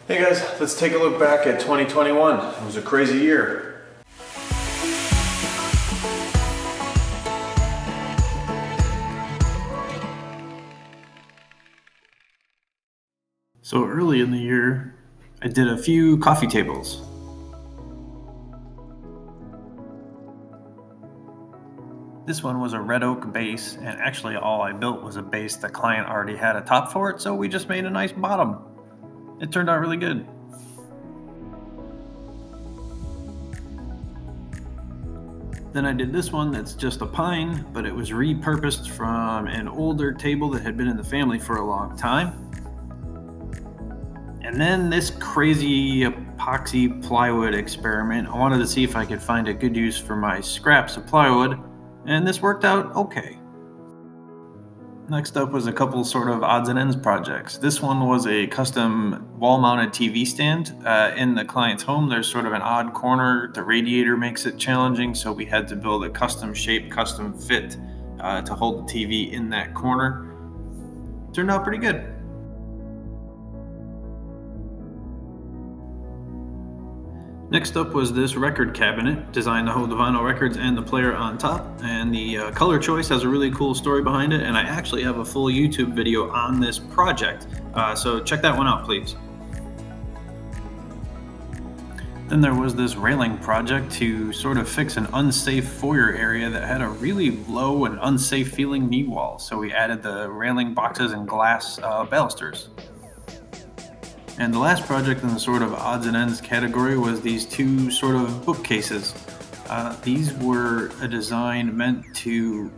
Hey guys, let's take a look back at 2021. It was a crazy year. So early in the year, I did a few coffee tables. This one was a red oak base, and actually all I built was a base the client already had a top for it, so we just made a nice bottom. It turned out really good. Then I did this one that's just a pine, but it was repurposed from an older table that had been in the family for a long time. And then this crazy epoxy plywood experiment. I wanted to see if I could find a good use for my scraps of plywood, and this worked out okay. Next up was a couple sort of odds and ends projects. This one was a custom wall-mounted TV stand. In the client's home, there's sort of an odd corner. The radiator makes it challenging, so we had to build a custom shape, custom fit to hold the TV in that corner. Turned out pretty good. Next up was this record cabinet, designed to hold the vinyl records and the player on top, and the color choice has a really cool story behind it, and I actually have a full YouTube video on this project, so check that one out, please. Then there was this railing project to sort of fix an unsafe foyer area that had a really low and unsafe feeling knee wall, so we added the railing boxes and glass balusters. And the last project in the sort of odds and ends category was these two sort of bookcases. These were a design meant to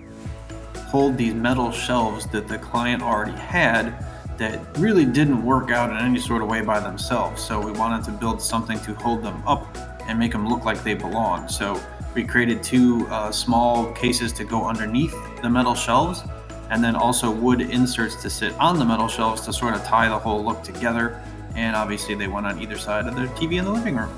hold these metal shelves that the client already had that really didn't work out in any sort of way by themselves. So we wanted to build something to hold them up and make them look like they belong. So we created two small cases to go underneath the metal shelves, and then also wood inserts to sit on the metal shelves to sort of tie the whole look together. And obviously they went on either side of the TV in the living room.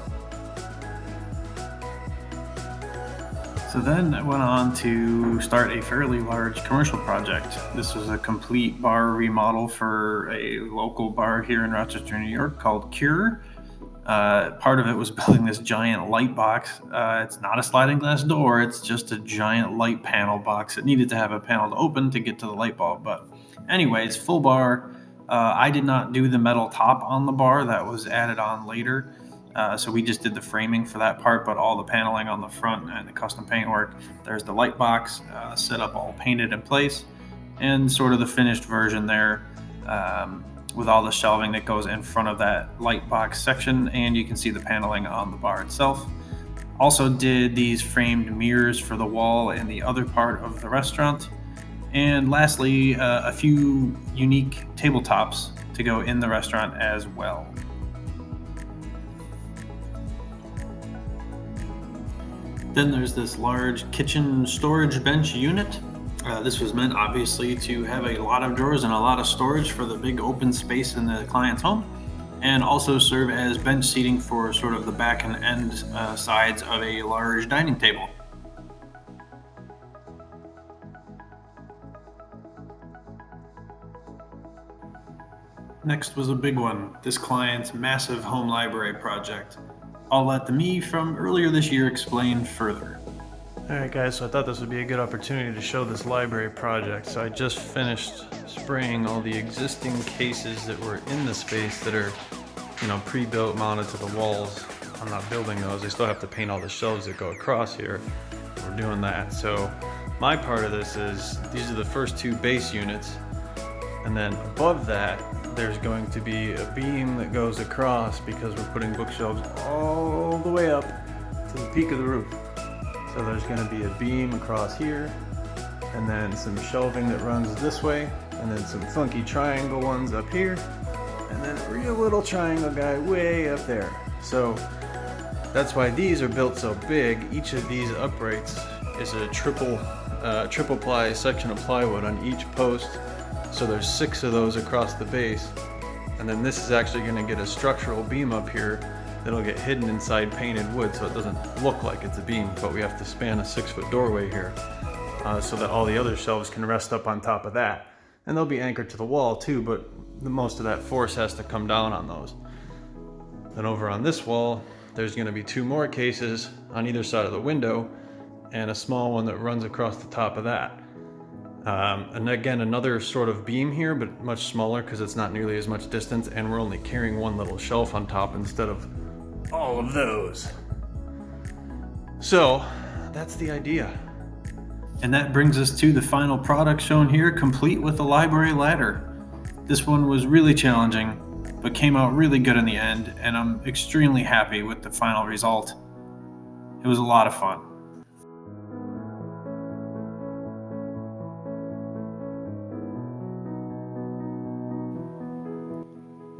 So then I went on to start a fairly large commercial project. This was a complete bar remodel for a local bar here in Rochester, New York called Cure. Part of it was building this giant light box. It's not a sliding glass door, it's just a giant light panel box. It needed to have a panel to open to get to the light bulb. But anyways, full bar. I did not do the metal top on the bar, that was added on later. So we just did the framing for that part, but all the paneling on the front and the custom paintwork. There's the light box set up all painted in place, and sort of the finished version there with all the shelving that goes in front of that light box section, and you can see the paneling on the bar itself. Also did these framed mirrors for the wall in the other part of the restaurant. And lastly, a few unique tabletops to go in the restaurant as well. Then there's this large kitchen storage bench unit. This was meant obviously to have a lot of drawers and a lot of storage for the big open space in the client's home, and also serve as bench seating for sort of the back and end sides of a large dining table. Next was a big one, this client's massive home library project. I'll let the me from earlier this year explain further. Alright guys, so I thought this would be a good opportunity to show this library project. So I just finished spraying all the existing cases that were in the space that are, pre-built, mounted to the walls. I'm not building those, I still have to paint all the shelves that go across here. We're doing that. So my part of this is, these are the first two base units, and then above that, there's going to be a beam that goes across because we're putting bookshelves all the way up to the peak of the roof. So there's going to be a beam across here, and then some shelving that runs this way, and then some funky triangle ones up here, and then a real little triangle guy way up there. So that's why these are built so big. Each of these uprights is a triple ply section of plywood on each post. So there's 6 of those across the base, and then this is actually going to get a structural beam up here that'll get hidden inside painted wood so it doesn't look like it's a beam, but we have to span a 6-foot doorway here so that all the other shelves can rest up on top of that. And they'll be anchored to the wall too, but most of that force has to come down on those. Then over on this wall, there's going to be 2 more cases on either side of the window and a small one that runs across the top of that. And again, another sort of beam here, but much smaller because it's not nearly as much distance, and we're only carrying one little shelf on top instead of all of those. So that's the idea. And that brings us to the final product shown here, complete with the library ladder. This one was really challenging, but came out really good in the end, and I'm extremely happy with the final result. It was a lot of fun.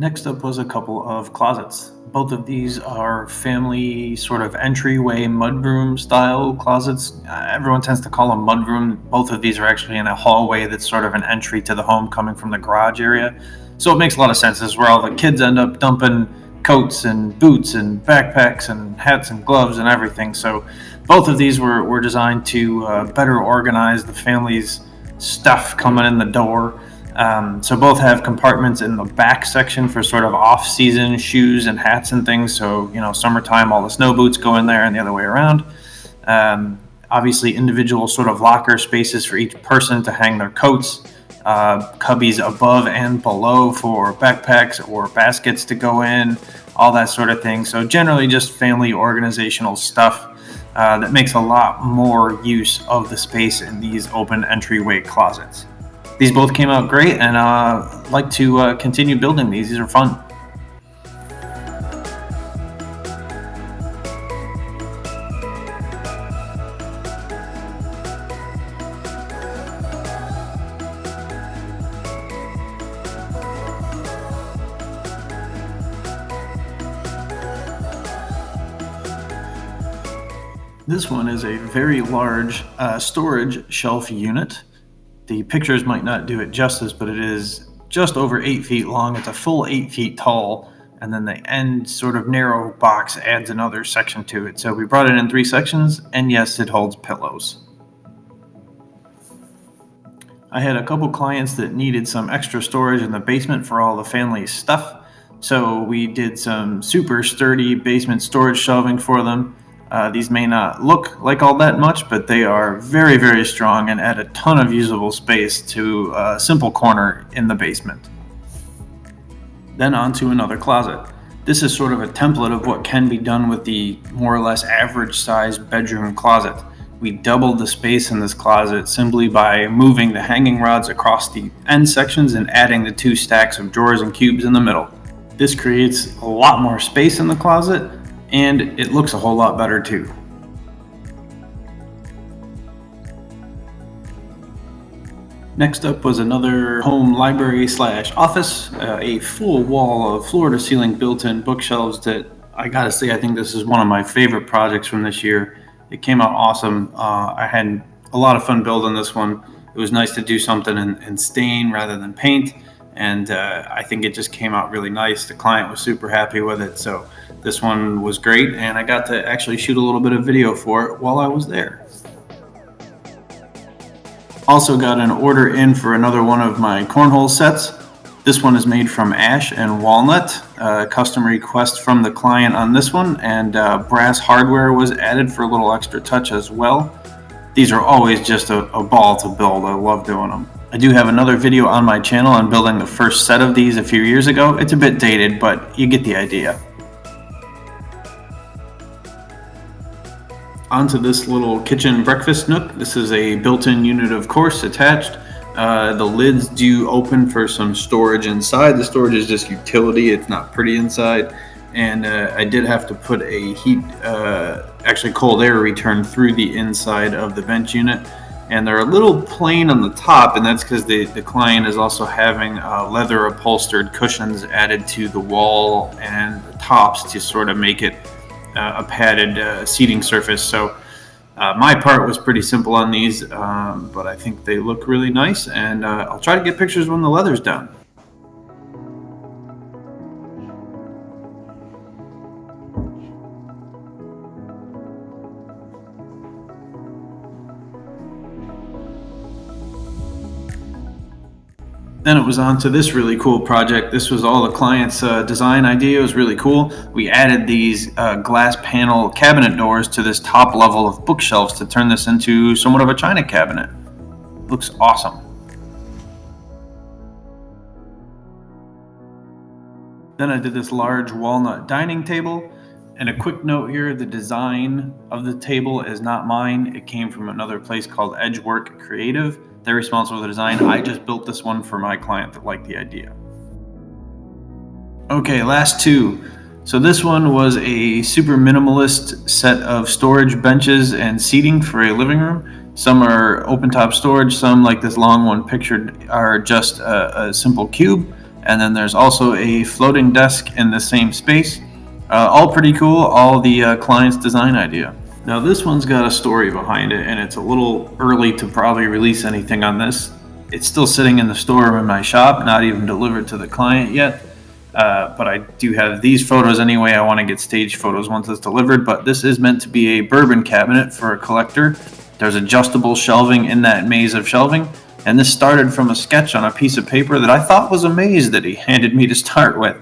Next up was a couple of closets. Both of these are family sort of entryway mudroom style closets. Everyone tends to call them mudroom. Both of these are actually in a hallway that's sort of an entry to the home coming from the garage area. So it makes a lot of sense. This is where all the kids end up dumping coats and boots and backpacks and hats and gloves and everything. So both of these were designed to better organize the family's stuff coming in the door. So both have compartments in the back section for sort of off-season shoes and hats and things. So, summertime, all the snow boots go in there and the other way around. Obviously, individual sort of locker spaces for each person to hang their coats. Cubbies above and below for backpacks or baskets to go in, all that sort of thing. So generally just family organizational stuff that makes a lot more use of the space in these open entryway closets. These both came out great, and I'd like to continue building these. These are fun. This one is a very large storage shelf unit. The pictures might not do it justice, but it is just over 8 feet long. It's a full 8 feet tall, and then the end sort of narrow box adds another section to it. So we brought it in 3 sections, and yes, it holds pillows. I had a couple clients that needed some extra storage in the basement for all the family's stuff, so we did some super sturdy basement storage shelving for them. These may not look like all that much, but they are very, very strong and add a ton of usable space to a simple corner in the basement. Then on to another closet. This is sort of a template of what can be done with the more or less average sized bedroom closet. We doubled the space in this closet simply by moving the hanging rods across the end sections and adding the 2 stacks of drawers and cubes in the middle. This creates a lot more space in the closet, and it looks a whole lot better too. Next up was another home library / office, a full wall of floor to ceiling built-in bookshelves that I gotta say, I think this is one of my favorite projects from this year. It came out awesome. I had a lot of fun building this one. It was nice to do something in stain rather than paint, and I think it just came out really nice. The client was super happy with it, so this one was great, and I got to actually shoot a little bit of video for it while I was there. Also got an order in for another one of my cornhole sets. This one is made from ash and walnut. Custom request from the client on this one, and brass hardware was added for a little extra touch as well. These are always just a ball to build. I love doing them. I do have another video on my channel on building the first set of these a few years ago. It's a bit dated, but you get the idea. Onto this little kitchen breakfast nook. This is a built-in unit, of course, attached. The lids do open for some storage inside. The storage is just utility. It's not pretty inside. And I did have to put a actually cold air return through the inside of the vent unit. And they're a little plain on the top, and that's because the client is also having leather upholstered cushions added to the wall and the tops to sort of make it a padded seating surface. So my part was pretty simple on these, but I think they look really nice, and I'll try to get pictures when the leather's done. Then it was on to this really cool project. This was all the client's design idea. It was really cool. We added these glass panel cabinet doors to this top level of bookshelves to turn this into somewhat of a china cabinet. Looks awesome. Then I did this large walnut dining table. And a quick note here, the design of the table is not mine. It came from another place called Edgework Creative. They're responsible for the design. I just built this one for my client that liked the idea. Okay, last two. So this one was a super minimalist set of storage benches and seating for a living room. Some are open top storage, some like this long one pictured are just a simple cube. And then there's also a floating desk in the same space. All pretty cool, all the client's design idea. Now this one's got a story behind it, and it's a little early to probably release anything on this. It's still sitting in the storeroom in my shop, not even delivered to the client yet. But I do have these photos anyway. I want to get staged photos once it's delivered, but this is meant to be a bourbon cabinet for a collector. There's adjustable shelving in that maze of shelving, and this started from a sketch on a piece of paper that I thought was a maze that he handed me to start with.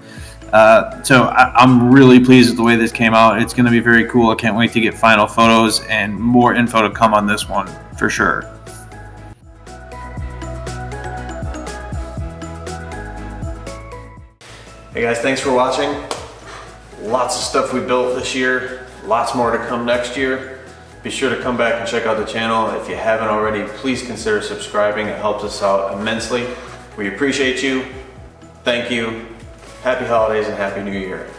So I'm really pleased with the way this came out. It's going to be very cool. I can't wait to get final photos and more info to come on this one for sure. Hey guys, thanks for watching. Lots of stuff we built this year, lots more to come next year. Be sure to come back and check out the channel. If you haven't already, please consider subscribing. It helps us out immensely. We appreciate you. Thank you. Happy holidays and Happy New Year.